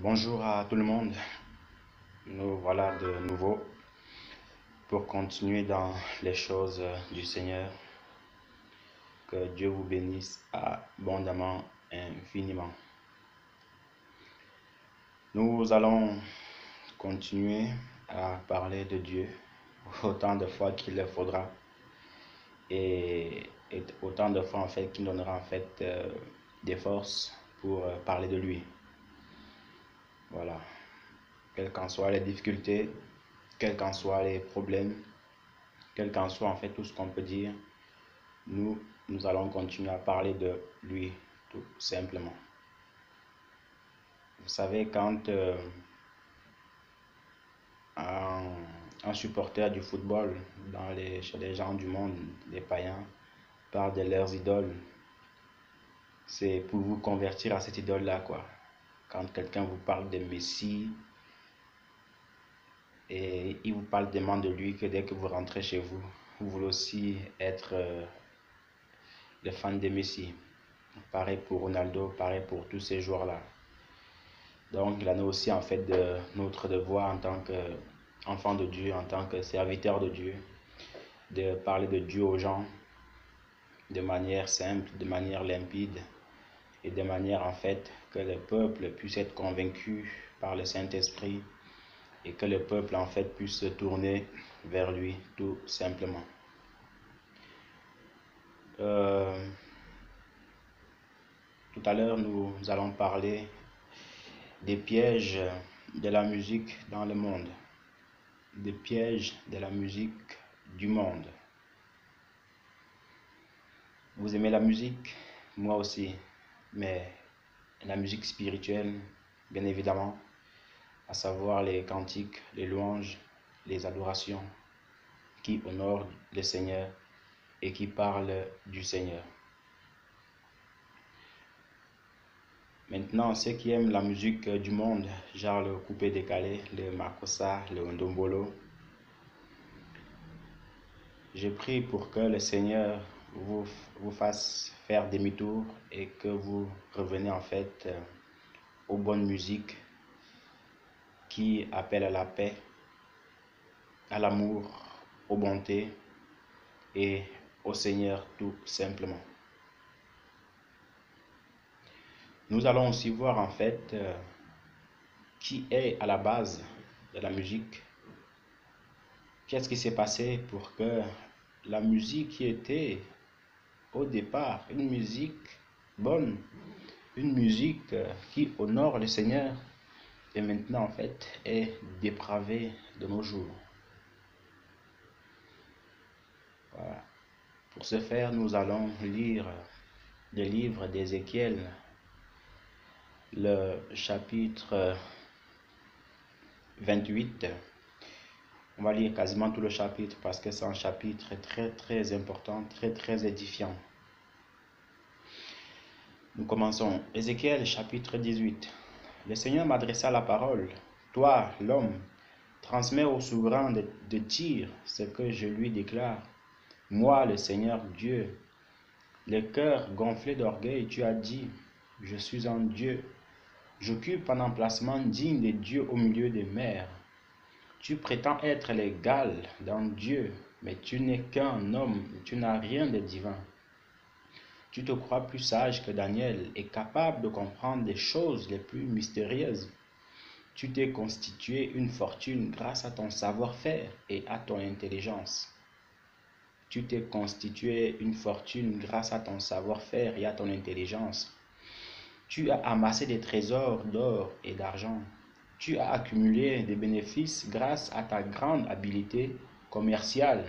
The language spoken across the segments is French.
Bonjour à tout le monde, nous voilà de nouveau pour continuer dans les choses du Seigneur. Que Dieu vous bénisse abondamment, infiniment. Nous allons continuer à parler de Dieu autant de fois qu'il le faudra et autant de fois en fait qu'il donnera en fait des forces pour parler de lui. Voilà. Quelles qu'en soient les difficultés, quels qu'en soient les problèmes, quel qu'en soit en fait tout ce qu'on peut dire, nous allons continuer à parler de lui, tout simplement. Vous savez, quand un supporter du football chez les gens du monde, les païens, parle de leurs idoles, c'est pour vous convertir à cette idole-là, quoi. Quand quelqu'un vous parle de Messi, et il vous parle tellement de lui que dès que vous rentrez chez vous, vous voulez aussi être le fan de Messi. Pareil pour Ronaldo, pareil pour tous ces joueurs-là. Donc, il en est aussi en fait de notre devoir en tant qu'enfant de Dieu, en tant que serviteur de Dieu, de parler de Dieu aux gens de manière simple, de manière limpide et de manière en fait que le peuple puisse être convaincu par le Saint-Esprit et que le peuple en fait puisse se tourner vers lui tout simplement. Tout à l'heure, nous allons parler des pièges de la musique dans le monde, des pièges de la musique du monde. Vous aimez la musique? Moi aussi, mais la musique spirituelle, bien évidemment, à savoir les cantiques, les louanges, les adorations qui honorent le Seigneur et qui parlent du Seigneur. Maintenant, ceux qui aiment la musique du monde, genre le coupé décalé, le makossa, le ndombolo, je prie pour que le Seigneur vous fasse faire demi-tour et que vous reveniez en fait aux bonnes musiques qui appellent à la paix, à l'amour, aux bontés et au Seigneur tout simplement. Nous allons aussi voir en fait qui est à la base de la musique. Qu'est-ce qui s'est passé pour que la musique qui était au départ une musique bonne, une musique qui honore le Seigneur, et maintenant en fait est dépravée de nos jours. Voilà. Pour ce faire, nous allons lire le livre d'Ézéchiel, le chapitre 28. On va lire quasiment tout le chapitre parce que c'est un chapitre très important, très édifiant. Nous commençons. Ézéchiel chapitre 18. Le Seigneur m'adressa la parole. Toi, l'homme, transmets au souverain de Tyr ce que je lui déclare. Moi, le Seigneur Dieu, le cœur gonflé d'orgueil, tu as dit, je suis un Dieu. J'occupe un emplacement digne des dieux au milieu des mers. Tu prétends être l'égal d'un Dieu, mais tu n'es qu'un homme, tu n'as rien de divin. Tu te crois plus sage que Daniel et capable de comprendre des choses les plus mystérieuses. Tu t'es constitué une fortune grâce à ton savoir-faire et à ton intelligence. Tu t'es constitué une fortune grâce à ton savoir-faire et à ton intelligence. Tu as amassé des trésors d'or et d'argent. Tu as accumulé des bénéfices grâce à ta grande habileté commerciale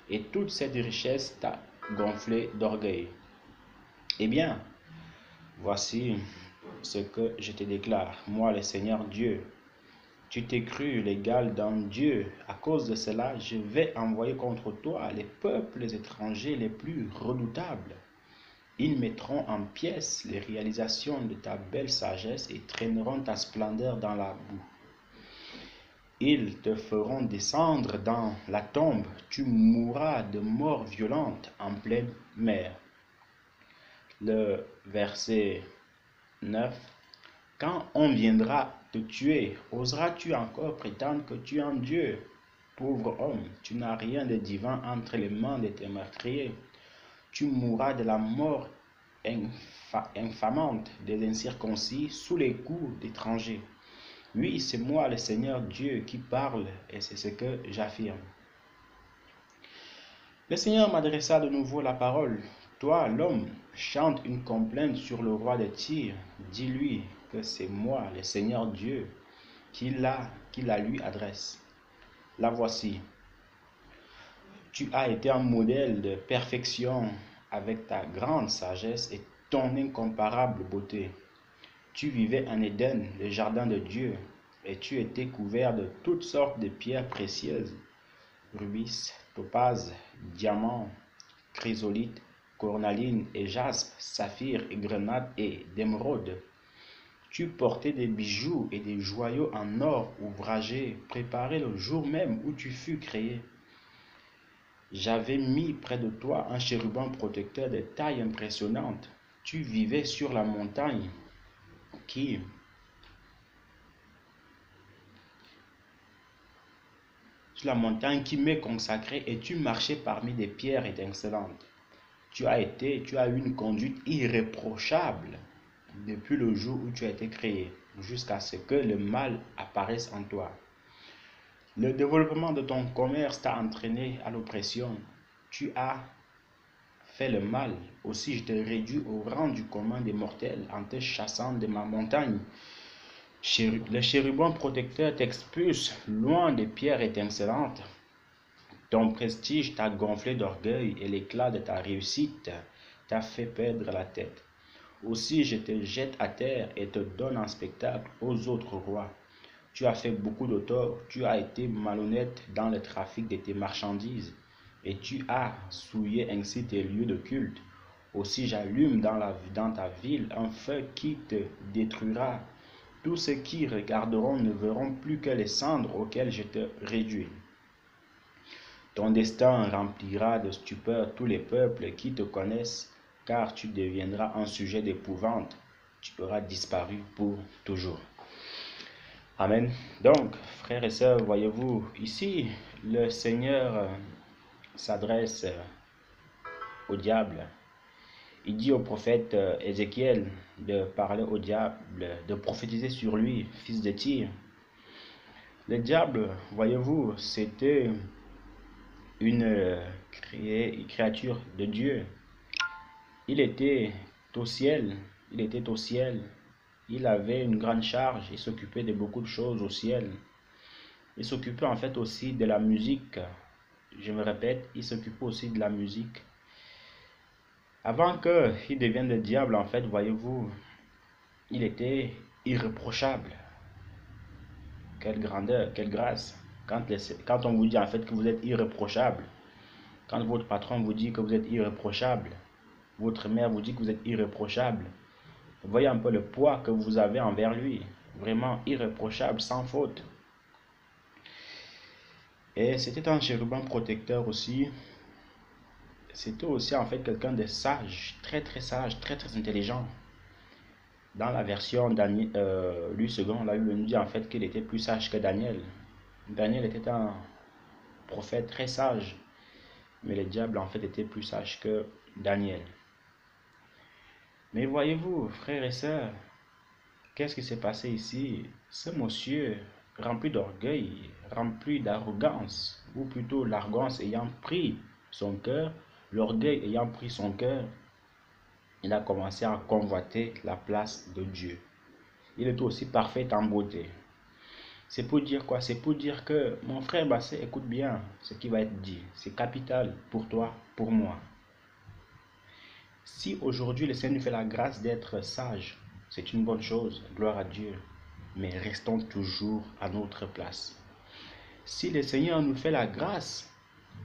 et toute cette richesse t'a gonflé d'orgueil. Eh bien, voici ce que je te déclare, moi le Seigneur Dieu. Tu t'es cru l'égal d'un Dieu. À cause de cela, je vais envoyer contre toi les peuples étrangers les plus redoutables. Ils mettront en pièces les réalisations de ta belle sagesse et traîneront ta splendeur dans la boue. Ils te feront descendre dans la tombe. Tu mourras de mort violente en pleine mer. Le verset 9. Quand on viendra te tuer. Oseras-tu encore prétendre que tu es un Dieu? Pauvre homme, tu n'as rien de divin entre les mains de tes meurtriers. Tu mourras de la mort infamante des incirconcis sous les coups d'étrangers. Oui, c'est moi le Seigneur Dieu qui parle et c'est ce que j'affirme. Le Seigneur m'adressa de nouveau la parole. Toi, l'homme, chante une complainte sur le roi de Tyr. Dis-lui que c'est moi, le Seigneur Dieu, qui la lui adresse. La voici. Tu as été un modèle de perfection avec ta grande sagesse et ton incomparable beauté. Tu vivais en Éden, le jardin de Dieu, et tu étais couvert de toutes sortes de pierres précieuses, rubis, topazes, diamants, chrysolite, cornaline et jaspe, saphir et grenade et d'émeraude. Tu portais des bijoux et des joyaux en or ouvragé, préparés le jour même où tu fus créé. J'avais mis près de toi un chérubin protecteur de taille impressionnante. Tu vivais sur la montagne qui m'est consacrée et tu marchais parmi des pierres étincelantes. Tu as eu une conduite irréprochable depuis le jour où tu as été créé, jusqu'à ce que le mal apparaisse en toi. Le développement de ton commerce t'a entraîné à l'oppression. Tu as fait le mal. Aussi je te réduis au rang du commun des mortels en te chassant de ma montagne. Le chérubin protecteur t'expulse loin des pierres étincelantes. Ton prestige t'a gonflé d'orgueil et l'éclat de ta réussite t'a fait perdre la tête. Aussi je te jette à terre et te donne en spectacle aux autres rois. Tu as fait beaucoup de tort, tu as été malhonnête dans le trafic de tes marchandises et tu as souillé ainsi tes lieux de culte. Aussi j'allume dans ta ville un feu qui te détruira. Tous ceux qui regarderont ne verront plus que les cendres auxquelles je te réduis. Ton destin remplira de stupeur tous les peuples qui te connaissent, car tu deviendras un sujet d'épouvante. Tu auras disparu pour toujours. Amen. Donc, frères et sœurs, voyez-vous, ici, le Seigneur s'adresse au diable. Il dit au prophète Ézéchiel de parler au diable, de prophétiser sur lui, fils de Tyr. Le diable, voyez-vous, c'était une créature de Dieu. Il était au ciel, il avait une grande charge, il s'occupait de beaucoup de choses au ciel. Il s'occupait en fait aussi de la musique. Je me répète, il s'occupait aussi de la musique. Avant qu'il devienne le diable, en fait, voyez-vous, il était irréprochable. Quelle grandeur, quelle grâce. Quand on vous dit en fait que vous êtes irréprochable, quand votre patron vous dit que vous êtes irréprochable, votre mère vous dit que vous êtes irréprochable, voyez un peu le poids que vous avez envers lui. Vraiment irréprochable, sans faute. Et c'était un chérubin protecteur aussi. C'était aussi en fait quelqu'un de sage, très sage, très intelligent. Dans la version Louis II, là, il nous dit en fait qu'il était plus sage que Daniel. Daniel était un prophète très sage, mais le diable en fait était plus sage que Daniel. Mais voyez-vous, frères et sœurs, qu'est-ce qui s'est passé ici? Ce monsieur, rempli d'orgueil, rempli d'arrogance, ou plutôt l'arrogance ayant pris son cœur, l'orgueil ayant pris son cœur, il a commencé à convoiter la place de Dieu. Il est aussi parfait en beauté. C'est pour dire quoi? C'est pour dire que, mon frère Bassé, écoute bien ce qui va être dit. C'est capital pour toi, pour moi. Si aujourd'hui le Seigneur nous fait la grâce d'être sage, c'est une bonne chose, gloire à Dieu. Mais restons toujours à notre place. Si le Seigneur nous fait la grâce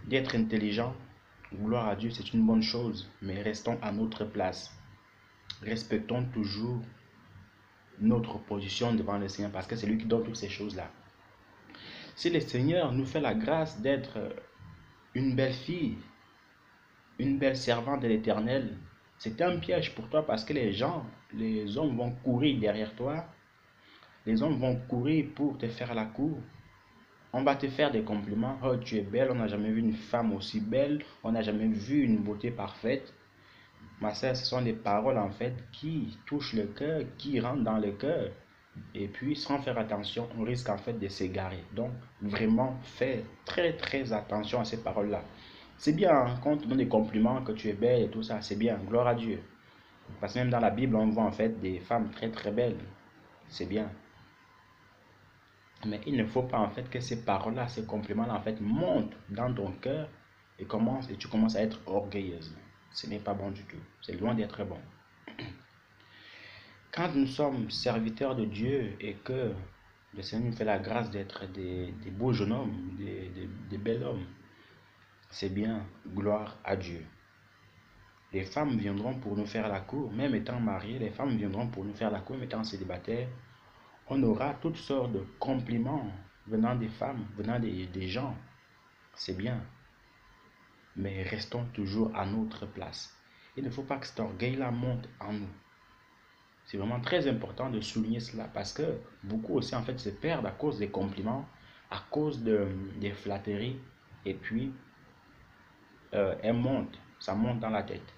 d'être intelligent, gloire à Dieu, c'est une bonne chose. Mais restons à notre place. Respectons toujours notre position devant le Seigneur parce que c'est lui qui donne toutes ces choses-là. Si le Seigneur nous fait la grâce d'être une belle fille, une belle servante de l'Éternel, c'est un piège pour toi parce que les hommes vont courir derrière toi Les hommes vont courir pour te faire la cour. On va te faire des compliments. Oh, tu es belle, on n'a jamais vu une femme aussi belle, on n'a jamais vu une beauté parfaite. Ma sœur, ce sont des paroles en fait qui touchent le cœur, qui rentrent dans le cœur. Et puis, sans faire attention, on risque en fait de s'égarer. Donc, vraiment, fais très très attention à ces paroles-là. C'est bien hein, quand on te donne des compliments, que tu es belle et tout ça, c'est bien, gloire à Dieu. Parce que même dans la Bible, on voit en fait des femmes très très belles. C'est bien. Mais il ne faut pas en fait que ces paroles-là, ces compliments-là en fait montent dans ton cœur et tu commences à être orgueilleuse. Ce n'est pas bon du tout. C'est loin d'être bon. Quand nous sommes serviteurs de Dieu et que le Seigneur nous fait la grâce d'être des beaux jeunes hommes, des bels hommes, c'est bien, gloire à Dieu. Les femmes viendront pour nous faire la cour, même étant mariées, les femmes viendront pour nous faire la cour, même étant célibataires. On aura toutes sortes de compliments venant des femmes, venant des gens. C'est bien, mais restons toujours à notre place. Il ne faut pas que cet orgueil-là monte en nous. C'est vraiment très important de souligner cela parce que beaucoup aussi en fait se perdent à cause des compliments, à cause des flatteries et puis elles montent, ça monte dans la tête.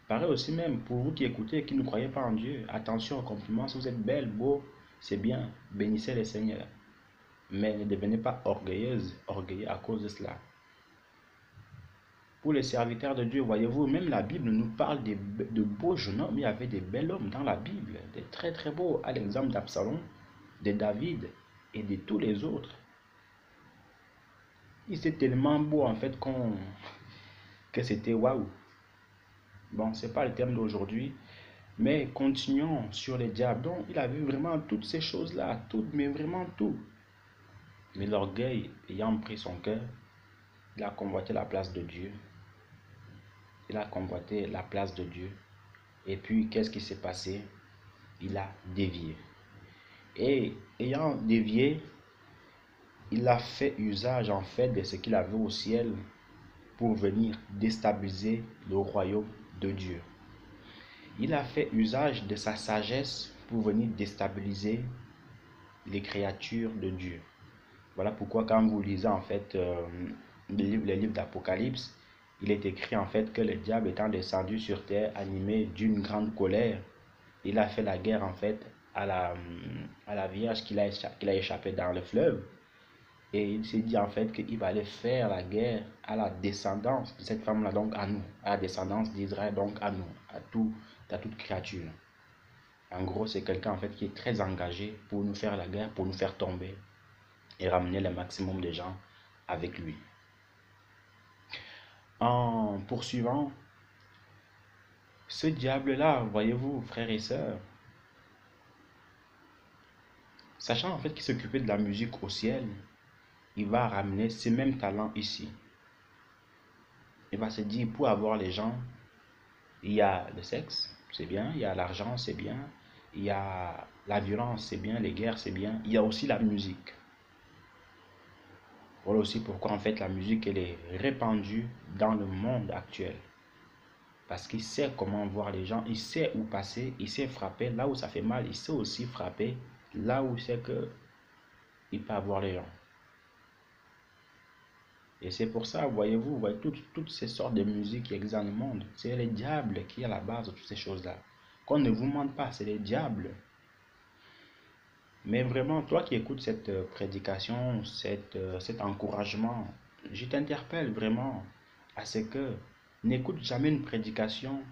Pareil aussi même pour vous qui écoutez, qui ne croyez pas en Dieu, attention aux compliments, si vous êtes belle, beau, c'est bien, bénissez le Seigneur. Mais ne devenez pas orgueilleux à cause de cela. Pour les serviteurs de Dieu, voyez-vous, même la Bible nous parle de beaux jeunes hommes. Il y avait des bels hommes dans la Bible, des très très beaux, à l'exemple d'Absalom, de David et de tous les autres. Ils étaient tellement beaux en fait que c'était waouh. Bon, c'est pas le thème d'aujourd'hui, mais continuons sur les diables. Donc, il a vu vraiment toutes ces choses-là, toutes, mais vraiment tout. Mais l'orgueil ayant pris son cœur, il a convoité la place de Dieu. Il a convoité la place de Dieu. Et puis, qu'est-ce qui s'est passé? Il a dévié. Et ayant dévié, il a fait usage en fait de ce qu'il avait au ciel pour venir déstabiliser le royaume de Dieu. Il a fait usage de sa sagesse pour venir déstabiliser les créatures de Dieu. Voilà pourquoi quand vous lisez en fait les livres d'Apocalypse, il est écrit en fait que le diable étant descendu sur terre animé d'une grande colère, il a fait la guerre en fait à la Vierge qu'il a échappé dans le fleuve. Et il s'est dit en fait qu'il va aller faire la guerre à la descendance de cette femme-là, donc à nous, à la descendance d'Israël, donc à nous, à toute créature. En gros, c'est quelqu'un en fait qui est très engagé pour nous faire la guerre, pour nous faire tomber et ramener le maximum de gens avec lui. En poursuivant, ce diable-là, voyez-vous, frères et sœurs, sachant en fait qu'il s'occupait de la musique au ciel, il va ramener ces mêmes talents ici. Il va se dire, pour avoir les gens, il y a le sexe, c'est bien, il y a l'argent, c'est bien, il y a la violence, c'est bien, les guerres, c'est bien, il y a aussi la musique. Voilà aussi pourquoi en fait la musique elle est répandue dans le monde actuel. Parce qu'il sait comment voir les gens, il sait où passer, il sait frapper là où ça fait mal, il sait aussi frapper là où c'est que il peut avoir les gens. Et c'est pour ça, voyez-vous, voyez, toutes ces sortes de musique qui existent dans le monde, c'est le diable qui est à la base de toutes ces choses-là. Qu'on ne vous mente pas, c'est le diable. Mais vraiment, toi qui écoutes cette prédication, cet encouragement, je t'interpelle vraiment à ce que n'écoute jamais une prédication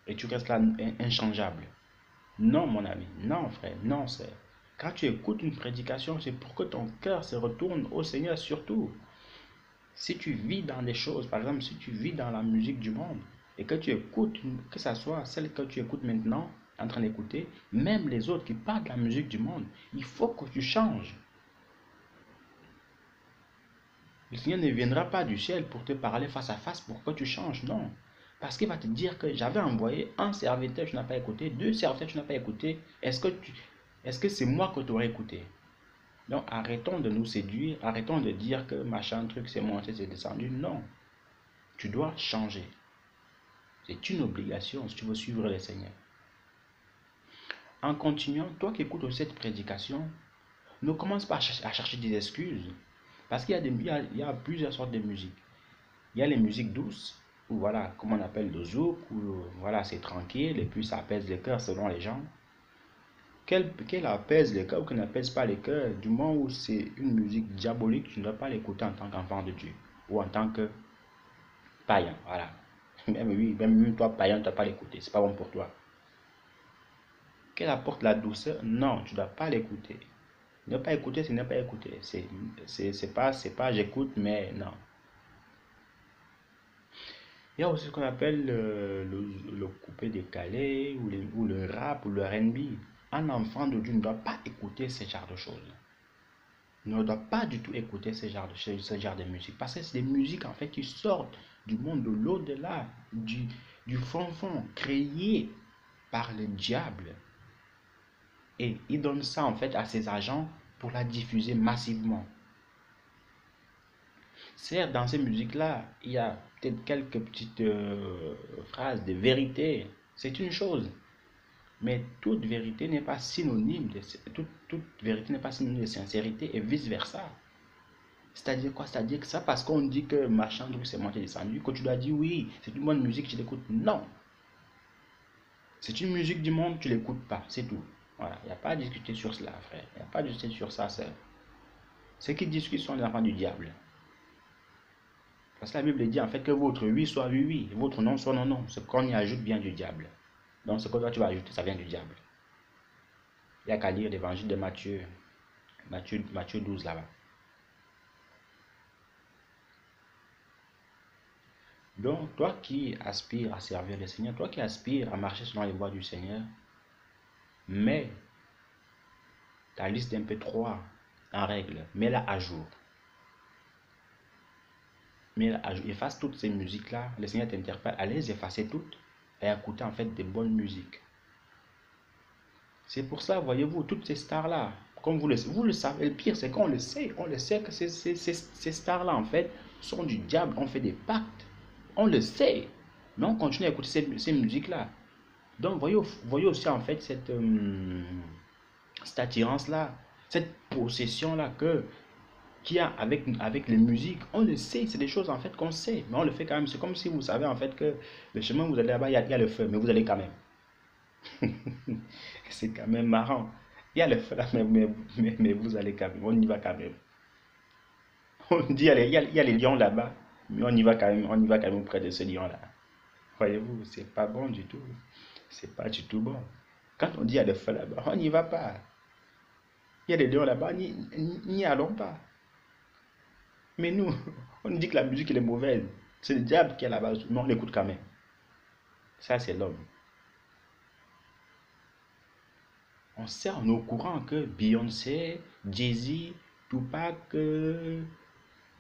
et tu restes là inchangeable. Non, mon ami, non, frère, non, sœur. Quand tu écoutes une prédication, c'est pour que ton cœur se retourne au Seigneur surtout. Si tu vis dans des choses, par exemple, si tu vis dans la musique du monde et que tu écoutes, que ce soit celle que tu écoutes maintenant, en train d'écouter, même les autres qui parlent de la musique du monde, il faut que tu changes. Le Seigneur ne viendra pas du ciel pour te parler face à face pour que tu changes, non. Parce qu'il va te dire que j'avais envoyé un serviteur, tu n'as pas écouté, deux serviteurs, tu n'as pas écouté. Est-ce que c'est moi que tu aurais écouté? Donc arrêtons de nous séduire, arrêtons de dire que machin truc c'est monté, c'est descendu. Non, tu dois changer. C'est une obligation si tu veux suivre le Seigneur. En continuant, toi qui écoutes cette prédication, ne commence pas à chercher des excuses. Parce qu'il y a, il y a plusieurs sortes de musique. Il y a les musiques douces, ou voilà, comme on appelle le zouk, où voilà, c'est tranquille, et puis ça apaise le cœur selon les gens. Qu'elle apaise les cœurs ou qu'elle n'apaise pas les cœurs, du moment où c'est une musique diabolique, tu ne dois pas l'écouter en tant qu'enfant de Dieu, ou en tant que païen, voilà. Même oui, même toi, païen, tu ne dois pas l'écouter, c'est pas bon pour toi. Qu'elle apporte la douceur, non, tu ne dois pas l'écouter. Ne pas écouter, c'est ne pas écouter. C'est pas j'écoute, mais non. Il y a aussi ce qu'on appelle le coupé décalé, ou le rap, ou le R&B. Un enfant de Dieu ne doit pas écouter ce genre de choses. Ne doit pas du tout écouter ce genre de musique. Parce que c'est des musiques en fait qui sortent du monde de l'au-delà, du fond, créées par le diable. Et il donne ça en fait à ses agents pour la diffuser massivement. Certes, dans ces musiques-là, il y a peut-être quelques petites phrases de vérité. C'est une chose. Mais toute vérité n'est pas synonyme toute vérité n'est pas synonyme de sincérité et vice-versa. C'est-à-dire quoi? C'est-à-dire que ça, parce qu'on dit que machin truc c'est monté descendu, que tu dois dire oui, c'est une bonne musique, tu l'écoutes. Non. C'est une musique du monde, tu l'écoutes pas. C'est tout. Voilà. Il n'y a pas à discuter sur cela, frère. Il n'y a pas à discuter sur ça, sœur. Ceux qui discutent sont les enfants du diable. Parce que la Bible dit en fait que votre oui soit oui, oui, votre non soit non, non. Ce qu'on y ajoute vient du diable. Donc ce que toi tu vas ajouter, ça vient du diable. Il n'y a qu'à lire l'évangile de Matthieu 12 là-bas. Donc toi qui aspires à servir le Seigneur, toi qui aspires à marcher selon les voies du Seigneur, mets ta liste d'MP3 en règle, mets-la à jour. Mets-la à jour. Efface toutes ces musiques-là, le Seigneur t'interpelle à les effacer toutes et à écouter en fait des bonnes musiques. C'est pour ça, voyez-vous, toutes ces stars-là, comme vous le savez, le pire c'est qu'on le sait que ces stars-là en fait sont du diable, on fait des pactes, on le sait, mais on continue à écouter ces musiques-là. Donc voyez aussi en fait cette attirance-là, cette possession-là qu'il y a avec les musiques, on le sait, c'est des choses en fait qu'on sait, mais on le fait quand même. C'est comme si vous savez en fait que le chemin où vous allez là-bas, il y a le feu, mais vous allez quand même. C'est quand même marrant. Il y a le feu là, mais vous allez quand même, on y va quand même. On dit, allez, il y a les lions là-bas, mais on y va quand même, on y va quand même près de ce lion-là. Voyez-vous, c'est pas bon du tout. C'est pas du tout bon. Quand on dit il y a le feu là-bas, on n'y va pas. Il y a les lions là-bas, n'y allons pas. Mais nous, on dit que la musique elle est mauvaise. C'est le diable qui est là-bas, mais on l'écoute quand même. Ça, c'est l'homme. On sait, on est au courant que Beyoncé, Jay-Z, Tupac,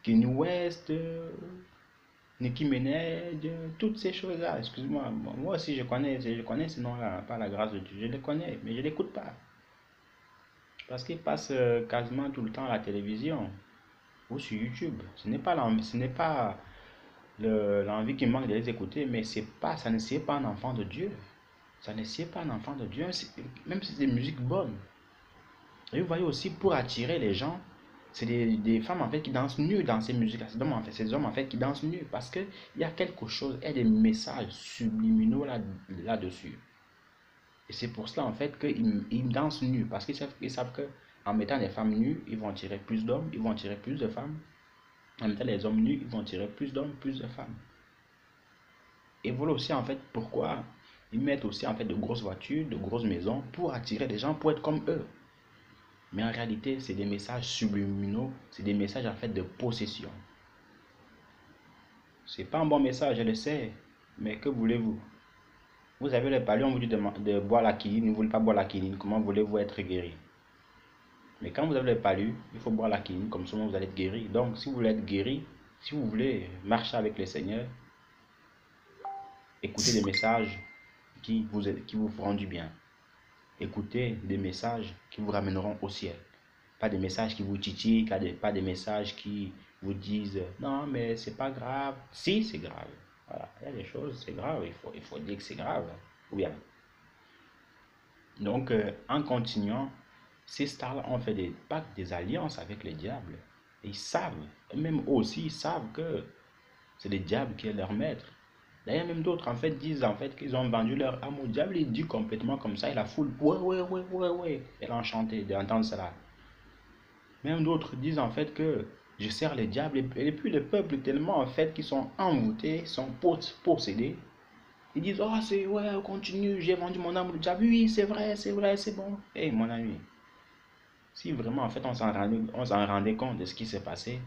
Kanye West, Nicki Minaj, toutes ces choses-là, excuse-moi, moi aussi je connais ces noms-là, par la grâce de Dieu, je les connais, mais je ne l'écoute pas. Parce qu'ils passent quasiment tout le temps à la télévision ou sur YouTube. Ce n'est pas l'envie qui manque de les écouter, mais ça ne sied pas un enfant de Dieu. Ça ne sied pas un enfant de Dieu, même si c'est des musiques bonnes. Et vous voyez aussi, pour attirer les gens, c'est des femmes en fait qui dansent nues dans ces musiques-là. C'est des hommes en fait qui dansent nus parce qu'il y a quelque chose, il y a des messages subliminaux là-dessus. Et c'est pour cela en fait qu'ils dansent nus parce qu'ils savent que en mettant les femmes nues, ils vont attirer plus d'hommes, ils vont attirer plus de femmes. En mettant les hommes nus, ils vont attirer plus d'hommes, plus de femmes. Et voilà aussi en fait pourquoi ils mettent aussi en fait de grosses voitures, de grosses maisons pour attirer des gens pour être comme eux. Mais en réalité, c'est des messages subliminaux, c'est des messages en fait de possession. C'est pas un bon message, je le sais, mais que voulez-vous? Vous avez le palais, on vous dit de boire la quinine, vous ne voulez pas boire la quinine, comment voulez-vous être guéri? Mais quand vous avez le palu, il faut boire la quinine, comme ça vous allez être guéri. Donc, si vous voulez être guéri, si vous voulez marcher avec le Seigneur, écoutez des messages qui vous feront du bien. Écoutez des messages qui vous ramèneront au ciel. Pas des messages qui vous titillent, pas des messages qui vous disent non, mais c'est pas grave. Si, c'est grave. Voilà, il y a des choses, c'est grave, il faut dire que c'est grave. Ou bien. Donc, en continuant, ces stars-là ont fait des pactes, des alliances avec les diables. Et ils savent, même eux aussi, ils savent que c'est le diable qui est leur maître. D'ailleurs, même d'autres, en fait, disent en fait qu'ils ont vendu leur âme au diable. Il dit complètement comme ça, et la foule, ouais, ouais, ouais, ouais, ouais. Elle est enchantée d'entendre cela. Même d'autres disent en fait que je sers les diables. Et puis le peuple, tellement en fait, qu'ils sont envoûtés, sont possédés. Ils disent, oh, c'est, ouais, continue, j'ai vendu mon âme au diable. Oui, c'est vrai, c'est bon. Eh, mon ami, si vraiment en fait on s'en rendait compte de ce qui s'est passé,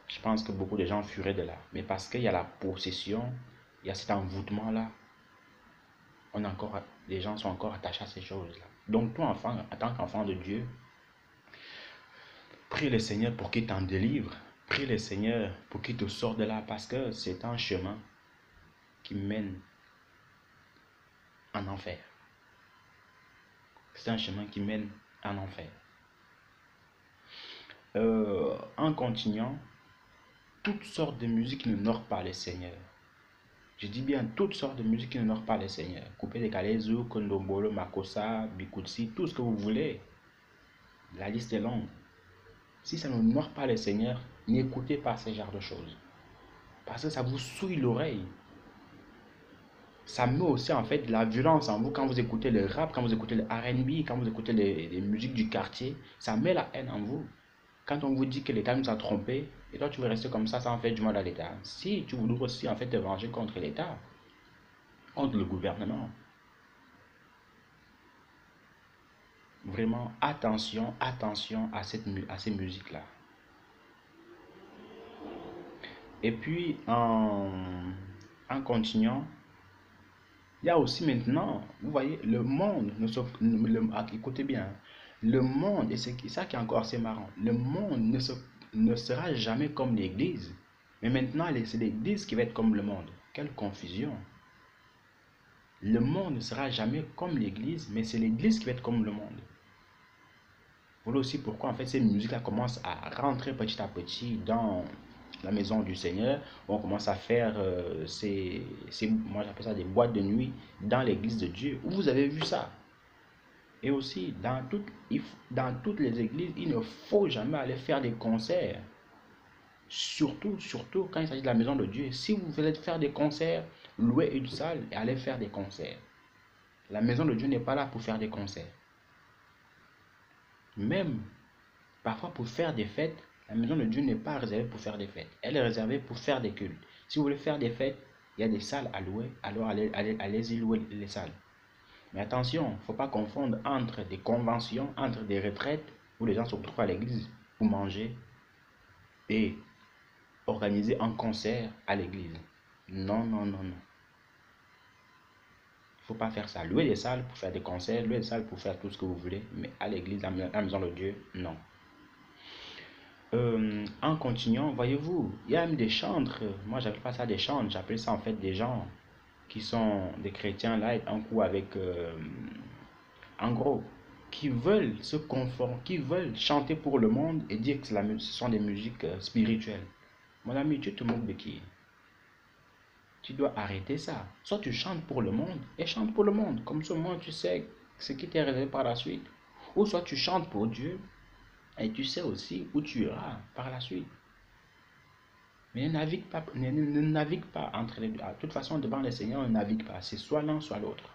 je pense que beaucoup de gens fuiraient de là. Mais parce qu'il y a la possession, il y a cet envoûtement-là, les gens sont encore attachés à ces choses-là. Donc toi, enfant, en tant qu'enfant de Dieu, prie le Seigneur pour qu'il t'en délivre. Prie le Seigneur pour qu'il te sorte de là parce que c'est un chemin qui mène en enfer. C'est un chemin qui mène en enfer. En continuant, toutes sortes de musiques qui n'honorent pas le Seigneur. Je dis bien toutes sortes de musiques qui n'honorent pas le Seigneur. Coupé de Kalezu, Kondombolo, Makossa, Bikutsi, tout ce que vous voulez. La liste est longue. Si ça n'honore pas le Seigneur, n'écoutez pas ce genre de choses. Parce que ça vous souille l'oreille. Ça met aussi en fait de la violence en vous quand vous écoutez le rap, quand vous écoutez le R&B, quand vous écoutez les musiques du quartier. Ça met la haine en vous. Quand on vous dit que l'État nous a trompés, et toi tu veux rester comme ça en fait du mal à l'État. Si tu voudrais aussi en fait te venger contre l'État, contre le gouvernement. Vraiment, attention, attention à ces musiques-là. Et puis, en continuant, il y a aussi maintenant, vous voyez, le monde, écoutez bien, le monde, et c'est ça qui est encore assez marrant, le monde ne sera jamais comme l'Église. Mais maintenant, c'est l'Église qui va être comme le monde. Quelle confusion. Le monde ne sera jamais comme l'Église, mais c'est l'Église qui va être comme le monde. Voilà aussi pourquoi en fait ces musiques-là commencent à rentrer petit à petit dans la maison du Seigneur. On commence à faire moi j'appelle ça des boîtes de nuit dans l'église de Dieu. Vous avez vu ça? Et aussi dans toutes les églises, il ne faut jamais aller faire des concerts. Surtout quand il s'agit de la maison de Dieu. Si vous voulez faire des concerts, louez une salle et allez faire des concerts. La maison de Dieu n'est pas là pour faire des concerts. Même parfois, pour faire des fêtes, la maison de Dieu n'est pas réservée pour faire des fêtes. Elle est réservée pour faire des cultes. Si vous voulez faire des fêtes, il y a des salles à louer, alors allez-y louer les salles. Mais attention, il ne faut pas confondre entre des conventions, entre des retraites où les gens se retrouvent à l'église pour manger et organiser un concert à l'église. Non, non, non, non. Il ne faut pas faire ça. Louer des salles pour faire des concerts, louer des salles pour faire tout ce que vous voulez, mais à l'église, la maison de Dieu, non. En continuant, voyez-vous, il y a même des chantres. Moi, j'appelle pas ça des chantres, j'appelle ça en fait des gens qui sont des chrétiens là, en coup avec, en gros, qui veulent se conformer, qui veulent chanter pour le monde et dire que ce sont des musiques spirituelles. Mon ami, tu te moques de qui? Tu dois arrêter ça. Soit tu chantes pour le monde et chante pour le monde. Comme ça, moi, tu sais ce qui t'est réservé par la suite. Ou soit tu chantes pour Dieu et tu sais aussi où tu iras par la suite. Mais ne navigue pas entre les deux. De toute façon, devant le Seigneur, on ne navigue pas. C'est soit l'un, soit l'autre.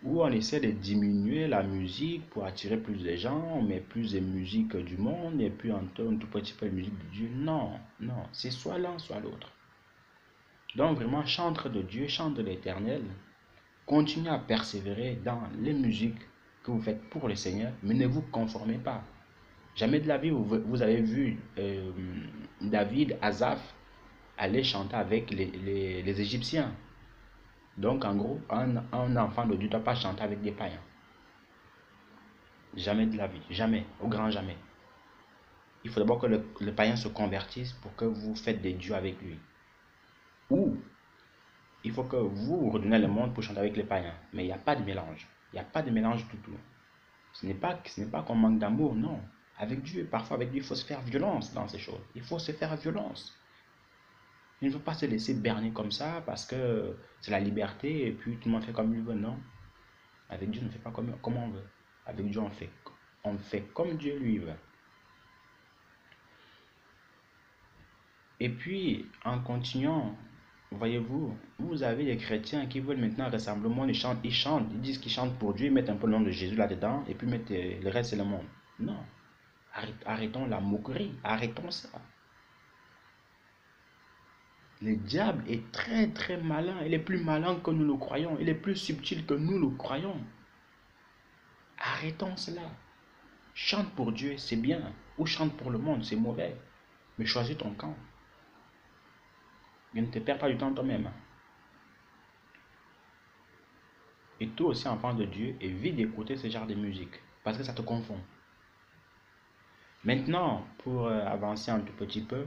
Ou on essaie de diminuer la musique pour attirer plus de gens, on met plus de musique du monde et puis on tourne tout petit peu de musique de Dieu. Non, non, c'est soit l'un, soit l'autre. Donc vraiment, chante de Dieu, chante de l'Éternel. Continuez à persévérer dans les musiques que vous faites pour le Seigneur, mais ne vous conformez pas. Jamais de la vie vous avez vu David, Asaph aller chanter avec les Égyptiens. Donc en gros, un enfant de Dieu ne doit pas chanter avec des païens. Jamais de la vie, jamais, au grand jamais. Il faut d'abord que le païen se convertisse pour que vous faites des dieux avec lui. Ou il faut que vous redonnez le monde pour chanter avec les païens. Mais il n'y a pas de mélange. Il n'y a pas de mélange du tout. Ce n'est pas qu'on manque d'amour, non. Avec Dieu, parfois avec Dieu, il faut se faire violence dans ces choses. Il faut se faire violence. Il ne faut pas se laisser berner comme ça parce que c'est la liberté et puis tout le monde fait comme il veut. Non. Avec Dieu, on ne fait pas comme on veut. Avec Dieu, on fait comme Dieu lui veut. Et puis, en continuant, voyez-vous, vous avez des chrétiens qui veulent maintenant un rassemblement, ils disent qu'ils chantent pour Dieu, ils mettent un peu le nom de Jésus là-dedans, et puis mettent le reste, c'est le monde. Non, arrêtons la moquerie, arrêtons ça. Le diable est très très malin, il est plus malin que nous le croyons, il est plus subtil que nous le croyons. Arrêtons cela. Chante pour Dieu, c'est bien, ou chante pour le monde, c'est mauvais. Mais choisis ton camp. Et ne te perds pas du temps toi-même. Et toi aussi, enfant de Dieu, évite d'écouter ce genre de musique, parce que ça te confond. Maintenant, pour avancer un tout petit peu,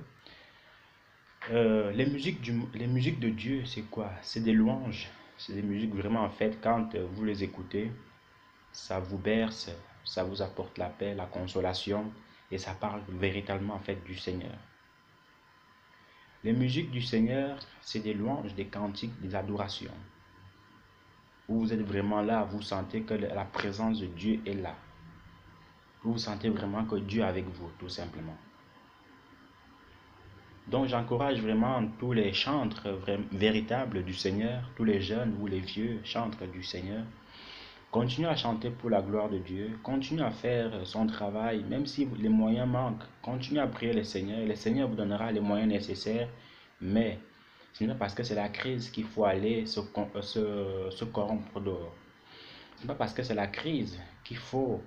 les musiques de Dieu, c'est quoi? C'est des louanges. C'est des musiques vraiment en fait, quand vous les écoutez, ça vous berce, ça vous apporte la paix, la consolation, et ça parle véritablement en fait du Seigneur. Les musiques du Seigneur, c'est des louanges, des cantiques, des adorations. Où vous êtes vraiment là, vous sentez que la présence de Dieu est là. Vous sentez vraiment que Dieu est avec vous, tout simplement. Donc j'encourage vraiment tous les chantres véritables du Seigneur, tous les jeunes ou les vieux chantres du Seigneur. Continuez à chanter pour la gloire de Dieu, continuez à faire son travail, même si les moyens manquent. Continuez à prier le Seigneur et le Seigneur vous donnera les moyens nécessaires. Mais ce n'est pas parce que c'est la crise qu'il faut aller se corrompre dehors. Ce n'est pas parce que c'est la crise qu'il faut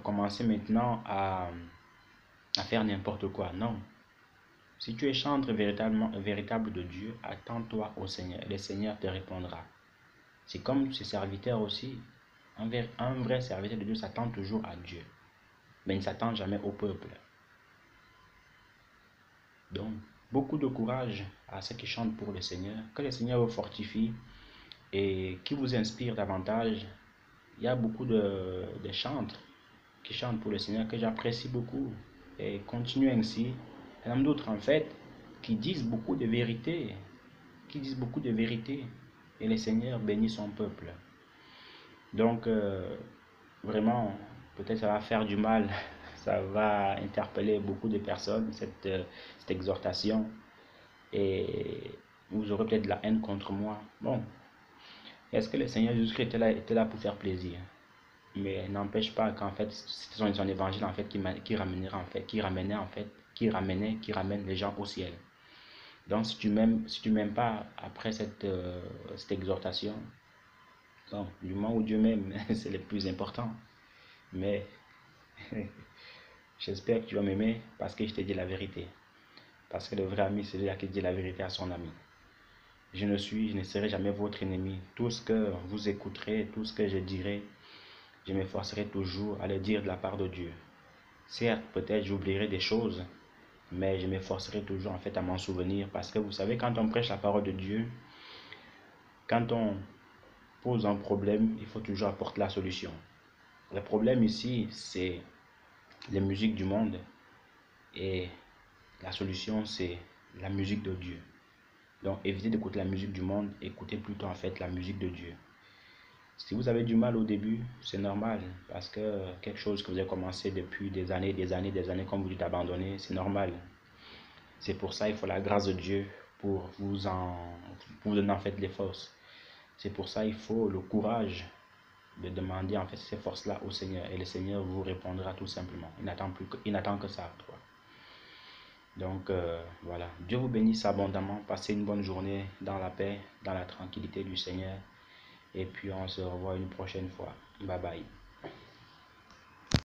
commencer maintenant à faire n'importe quoi. Non. Si tu es chantre véritable de Dieu, attends-toi au Seigneur. Le Seigneur te répondra. C'est comme ses serviteurs aussi. Un vrai serviteur de Dieu s'attend toujours à Dieu. Mais il ne s'attend jamais au peuple. Donc, beaucoup de courage à ceux qui chantent pour le Seigneur. Que le Seigneur vous fortifie et qui vous inspire davantage. Il y a beaucoup de chantres qui chantent pour le Seigneur que j'apprécie beaucoup. Et continuez ainsi. Il y en a d'autres en fait qui disent beaucoup de vérités. Et le Seigneur bénit son peuple. Donc, vraiment, peut-être ça va faire du mal. Ça va interpeller beaucoup de personnes, cette exhortation. Et vous aurez peut-être de la haine contre moi. Bon, est-ce que le Seigneur Jésus-Christ était là pour faire plaisir? Mais n'empêche pas qu'en fait, c'était son évangile en fait qui ramène les gens au ciel. Donc si tu m'aimes pas après cette exhortation, bon, du moment où Dieu m'aime, c'est le plus important. Mais j'espère que tu vas m'aimer parce que je t'ai dit la vérité. Parce que le vrai ami, c'est celui qui dit la vérité à son ami. Je ne serai jamais votre ennemi. Tout ce que vous écouterez, tout ce que je dirai, je m'efforcerai toujours à le dire de la part de Dieu. Certes, peut-être j'oublierai des choses, mais je m'efforcerai toujours en fait à m'en souvenir parce que vous savez, quand on prêche la parole de Dieu, quand on pose un problème, il faut toujours apporter la solution. Le problème ici, c'est les musiques du monde et la solution, c'est la musique de Dieu. Donc évitez d'écouter la musique du monde, écoutez plutôt en fait la musique de Dieu. Si vous avez du mal au début, c'est normal, parce que quelque chose que vous avez commencé depuis des années, comme vous dites, abandonner, c'est normal. C'est pour ça qu'il faut la grâce de Dieu pour vous donner en fait les forces. C'est pour ça qu'il faut le courage de demander en fait ces forces-là au Seigneur, et le Seigneur vous répondra tout simplement. Il n'attend que ça, toi. Donc voilà, Dieu vous bénisse abondamment, passez une bonne journée dans la paix, dans la tranquillité du Seigneur. Et puis on se revoit une prochaine fois. Bye bye.